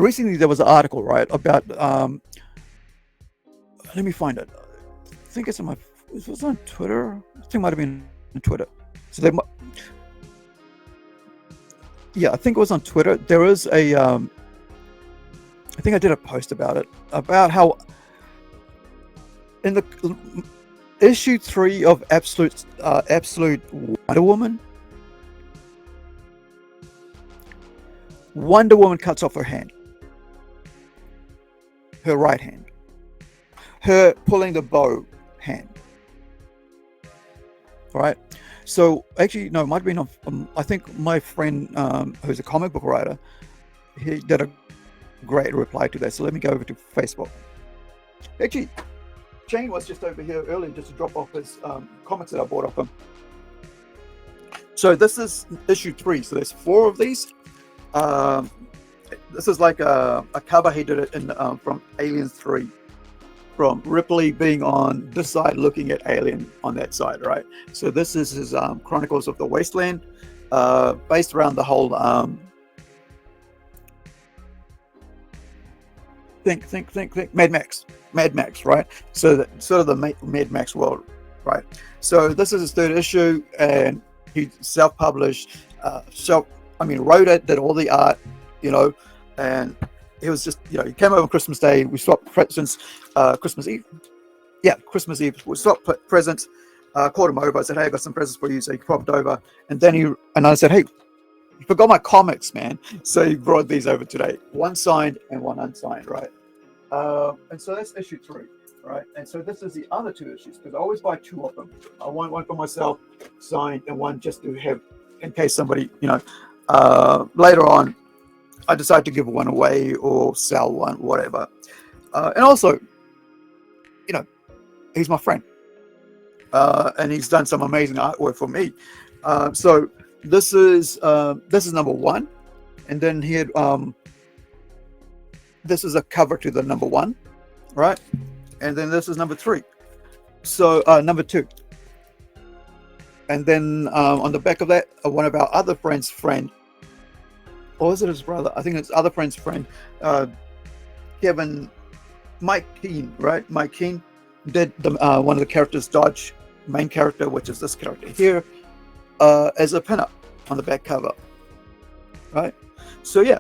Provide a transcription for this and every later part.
recently there was an article, right, about let me find it. I think it's on my, it was on Twitter. I think it might have been on Twitter. So yeah, I think it was on Twitter. There is a I think I did a post about it, about how in the issue 3 of Absolute Wonder Woman, Wonder Woman cuts off her hand, her right hand, her pulling the bow hand. Right. So actually, no, it might have been. I think my friend, who's a comic book writer, he did a great reply to that. So let me go over to Facebook. Actually, Shane was just over here earlier just to drop off his comics that I bought off him. So this is issue 3. So there's 4 of these. This is like a cover. He did it in from Aliens 3. From Ripley being on this side, looking at Alien on that side, right? So this is his Chronicles of the Wasteland, based around the whole think Mad Max, right? So that, sort of the Mad Max world, right? So this is his 3rd issue, and he self-published, wrote it, did all the art, and it was just, he came over on Christmas Day. We swapped presents, Christmas Eve. Yeah, Christmas Eve. We swapped presents, called him over. I said, hey, I got some presents for you. So he popped over. And then I said, hey, you forgot my comics, man. So he brought these over today. One signed and one unsigned, right? And so that's issue 3, right? And so this is the other 2 issues, because I always buy 2 of them. I want one for myself, signed, and one just to have, in case somebody, later on, I decide to give one away or sell one, whatever. And also, he's my friend. And he's done some amazing artwork for me. So this is number 1. And then he had, this is a cover to the number 1, right? And then this is number 3. So number 2. And then on the back of that, one of our other friends' friend, or is it his brother? I think it's other friend's friend, Mike Keane, right? Mike Keane did one of the characters, Dodge, main character, which is this character here, as a pinup on the back cover, right? So yeah,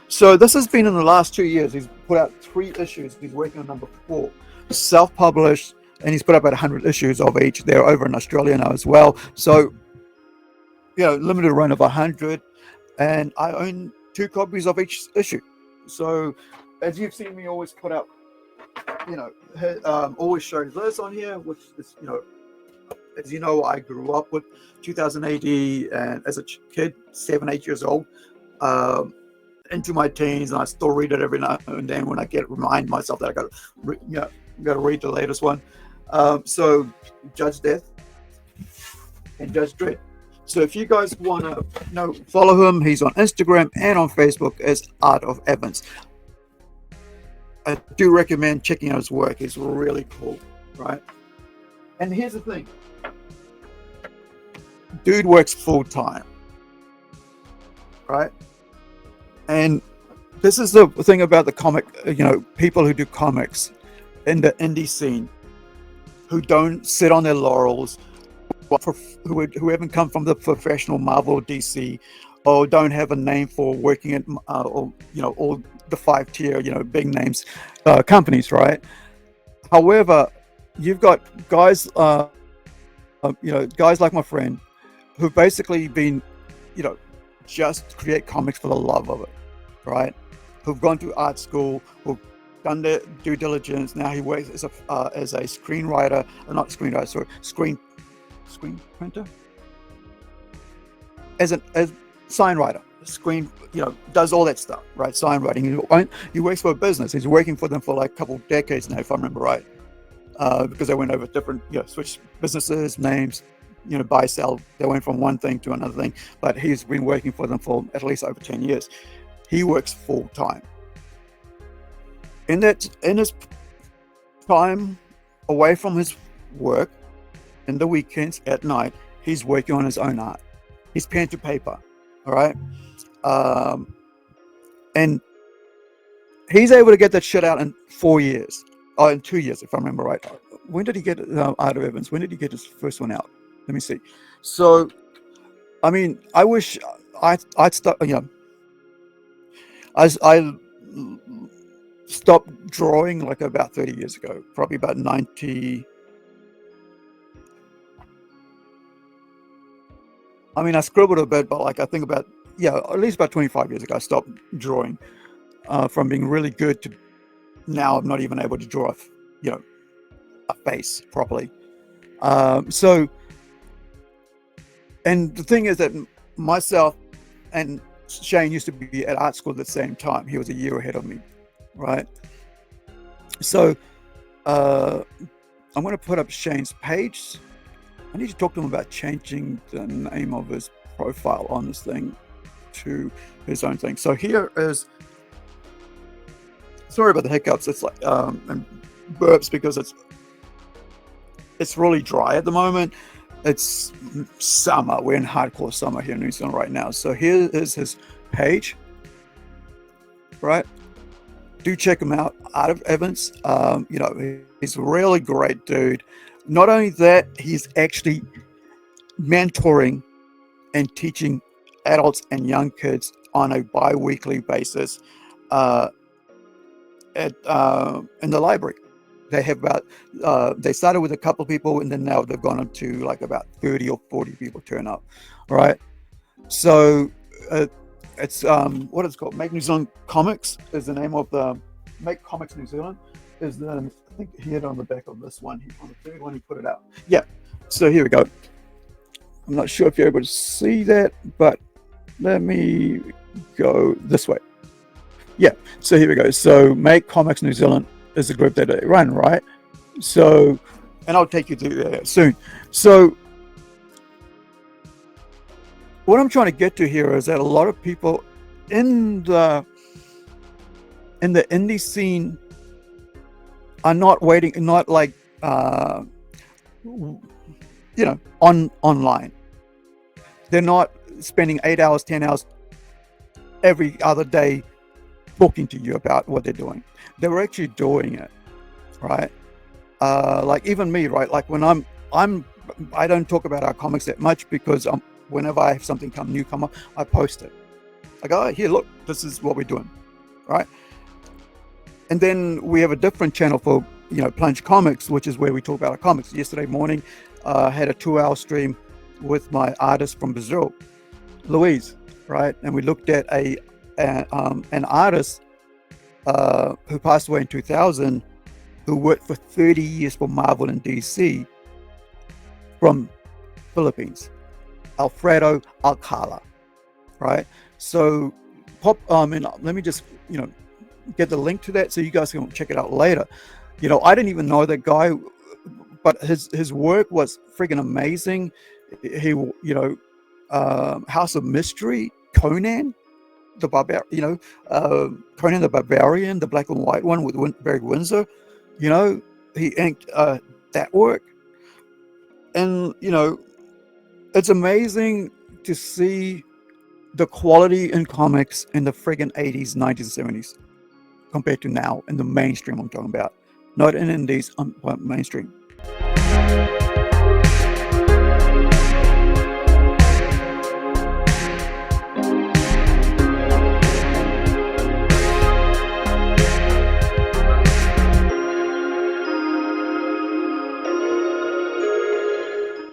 so this has been in the last 2 years. He's put out 3 issues. He's working on number 4, self-published, and he's put up about 100 issues of each. They're over in Australia now as well. So, limited run of 100. And I own 2 copies of each issue. So, as you've seen me always put up, always show this on here, which is, as you know, I grew up with 2000 AD, and as a kid, 7, 8 years old, into my teens, and I still read it every now and then when I remind myself that I got to read the latest one. So, Judge Death and Judge Dredd. So if you guys want to follow him, he's on Instagram and on Facebook as Art of Evans. I do recommend checking out his work. He's really cool, right? And here's the thing. Dude works full time, right? And this is the thing about the comic, people who do comics in the indie scene who don't sit on their laurels, who haven't come from the professional Marvel or DC, or don't have a name for working at all the 5-tier big names companies, right? However, you've got guys guys like my friend who've basically been just create comics for the love of it, right? Who've gone to art school, who've done their due diligence. Now he works as a screenwriter, not screenwriter, sorry, screen printer, as sign writer, does all that stuff, right? Sign writing. He works for a business. He's working for them for like a couple of decades now, if I remember right, because they went over different, switched businesses, names, buy, sell. They went from one thing to another thing, but he's been working for them for at least over 10 years. He works full time. In his time away from his work, in the weekends, at night, he's working on his own art. He's pen to paper, all right? And He's able to get that shit out in 4 years, or in 2 years, if I remember right. When did he get Art of Evans? When did he get his first one out? Let me see. So, I mean, I wish I'd start. I stopped drawing like about 30 years ago, probably about 90. I mean, I scribbled a bit, but like I think about, at least about 25 years ago, I stopped drawing from being really good to now I'm not even able to draw a face properly. So, and the thing is that myself and Shane used to be at art school at the same time. He was a year ahead of me, right? So, I'm going to put up Shane's page. I need to talk to him about changing the name of his profile on this thing to his own thing. So here is, sorry about the hiccups. It's like and burps because it's really dry at the moment. It's summer. We're in hardcore summer here in New Zealand right now. So here is his page, right? Do check him out, Art of Evans. He's a really great dude. Not only that, he's actually mentoring and teaching adults and young kids on a bi-weekly basis in the library. They have they started with a couple of people, and then now they've gone up to like about 30 or 40 people turn up, right? So it's what it's called. Make New Zealand Comics is the name of the Make Comics New Zealand is the, I think he had on the back of this one. On the third one, he put it out. Yeah. So here we go. I'm not sure if you're able to see that, but let me go this way. Yeah. So here we go. So Make Comics New Zealand is the group that they run, right? So, and I'll take you through that soon. So what I'm trying to get to here is that a lot of people in the indie scene are not waiting, not like online. They're not spending 8 hours, 10 hours every other day talking to you about what they're doing. They're actually doing it, right? Like even me, right? Like when I don't talk about our comics that much because whenever I have something come up, I post it. I go, oh, here, look, this is what we're doing, right? And then we have a different channel for, Plunge Comics, which is where we talk about our comics. Yesterday morning, I had a 2-hour stream with my artist from Brazil, Louise, right? And we looked at an artist who passed away in 2000, who worked for 30 years for Marvel and DC from Philippines, Alfredo Alcala, right? So let me just, get the link to that so you guys can check it out later. I didn't even know that guy, but his work was friggin' amazing. He, House of Mystery, Conan the Barbarian, Conan the Barbarian, the black and white one with Barry Windsor, he inked that work. And, it's amazing to see the quality in comics in the friggin' 80s, 90s, 70s compared to now in the mainstream I'm talking about. Not in indies, but mainstream.